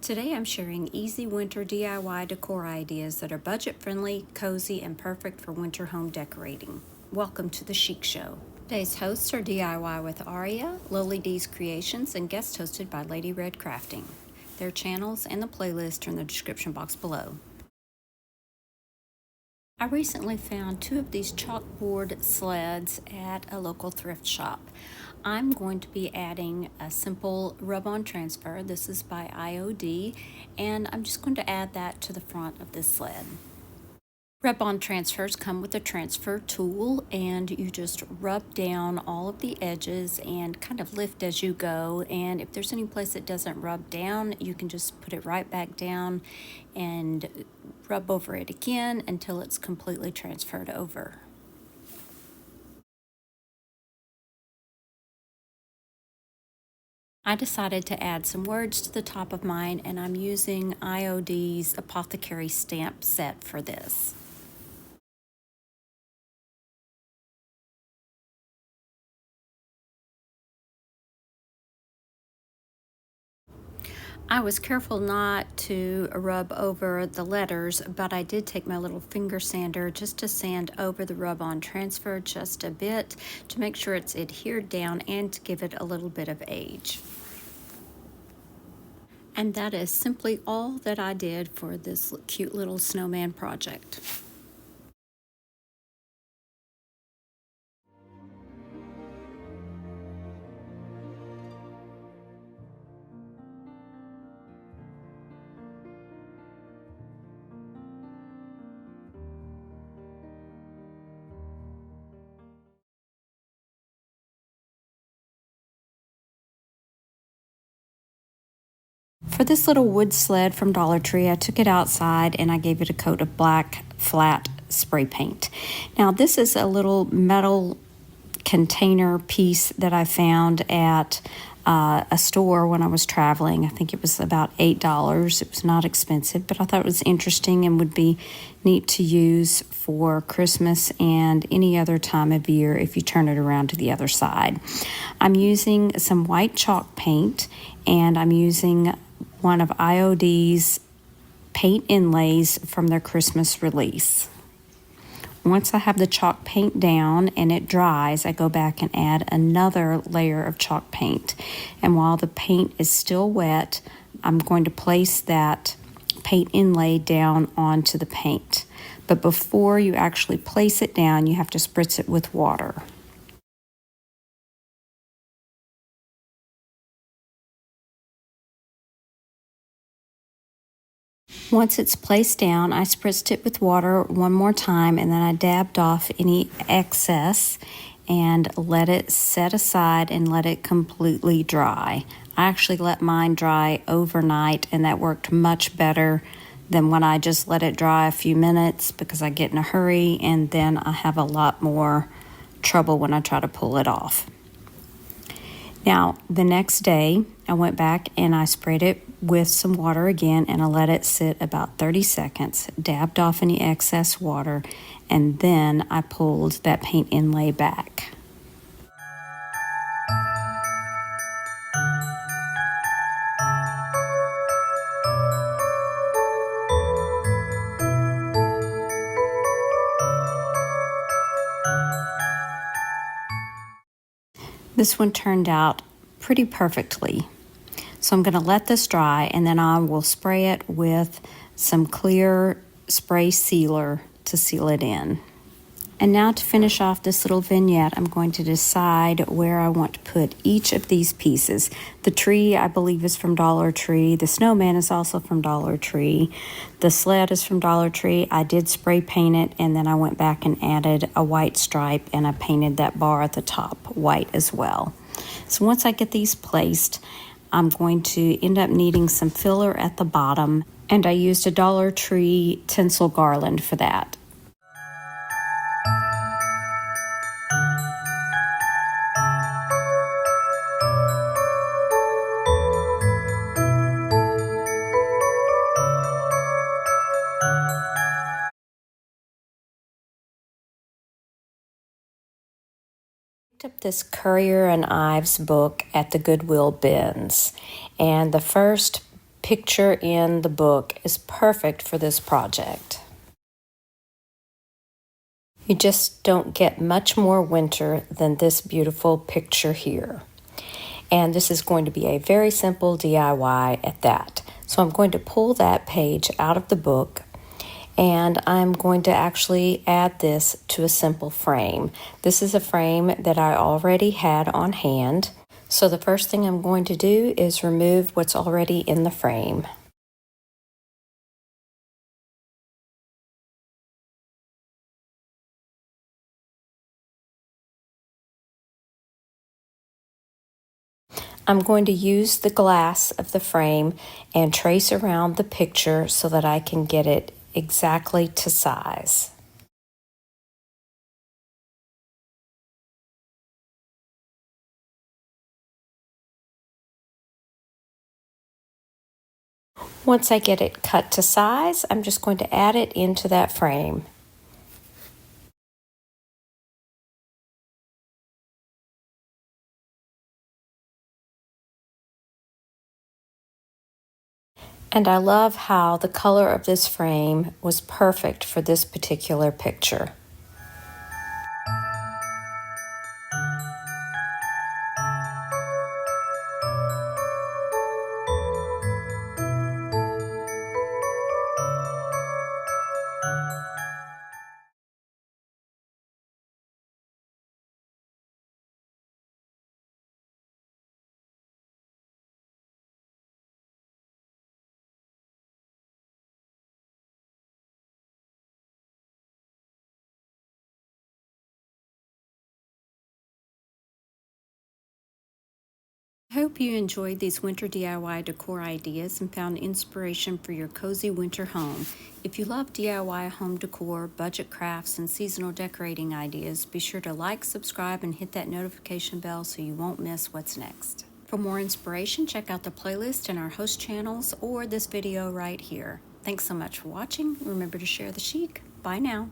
Today I'm sharing easy winter DIY decor ideas that are budget-friendly, cozy, and perfect for winter home decorating. Welcome to the Chic Show. Today's hosts are DIY with Aria, Lily D's Creations, and guest hosted by Lady Red Crafting. Their channels and the playlist are in the description box below. I recently found 2 of these chalkboard sleds at a local thrift shop. I'm going to be adding a simple rub-on transfer. This is by IOD, and I'm just going to add that to the front of this sled. Rub-on transfers come with a transfer tool, and you just rub down all of the edges and kind of lift as you go. And if there's any place that doesn't rub down, you can just put it right back down and rub over it again until it's completely transferred over. I decided to add some words to the top of mine, and I'm using IOD's Apothecary stamp set for this. I was careful not to rub over the letters, but I did take my little finger sander just to sand over the rub-on transfer just a bit to make sure it's adhered down and to give it a little bit of age. And that is simply all that I did for this cute little snowman project. For this little wood sled from Dollar Tree, I took it outside and I gave it a coat of black flat spray paint. Now this is a little metal container piece that I found at a store when I was traveling. I think it was about $8. It was not expensive, but I thought it was interesting and would be neat to use for Christmas and any other time of year if you turn it around to the other side. I'm using some white chalk paint, and I'm using one of IOD's paint inlays from their Christmas release. Once I have the chalk paint down and it dries, I go back and add another layer of chalk paint. And while the paint is still wet, I'm going to place that paint inlay down onto the paint. But before you actually place it down, you have to spritz it with water. Once it's placed down, I spritzed it with water one more time, and then I dabbed off any excess and let it set aside and let it completely dry. I actually let mine dry overnight, and that worked much better than when I just let it dry a few minutes, because I get in a hurry and then I have a lot more trouble when I try to pull it off. Now, the next day, I went back and I sprayed it with some water again, and I let it sit about 30 seconds, dabbed off any excess water, and then I pulled that paint inlay back. This one turned out pretty perfectly. So I'm going to let this dry, and then I will spray it with some clear spray sealer to seal it in. And now to finish off this little vignette, I'm going to decide where I want to put each of these pieces. The tree, I believe, is from Dollar Tree. The snowman is also from Dollar Tree. The sled is from Dollar Tree. I did spray paint it, and then I went back and added a white stripe, and I painted that bar at the top white as well. So once I get these placed, I'm going to end up needing some filler at the bottom, and I used a Dollar Tree tinsel garland for that. Up this Currier and Ives book at the Goodwill bins, and the first picture in the book is perfect for this project. You just don't get much more winter than this beautiful picture here. And this is going to be a very simple DIY at that. So I'm going to pull that page out of the book, and I'm going to actually add this to a simple frame. This is a frame that I already had on hand. So the first thing I'm going to do is remove what's already in the frame. I'm going to use the glass of the frame and trace around the picture so that I can get it exactly to size. Once I get it cut to size, I'm just going to add it into that frame. And I love how the color of this frame was perfect for this particular picture. I hope you enjoyed these winter DIY decor ideas and found inspiration for your cozy winter home. If you love DIY home decor, budget crafts, and seasonal decorating ideas, be sure to like, subscribe, and hit that notification bell so you won't miss what's next. For more inspiration, check out the playlist in our host channels or this video right here. Thanks so much for watching. Remember to share the chic. Bye now.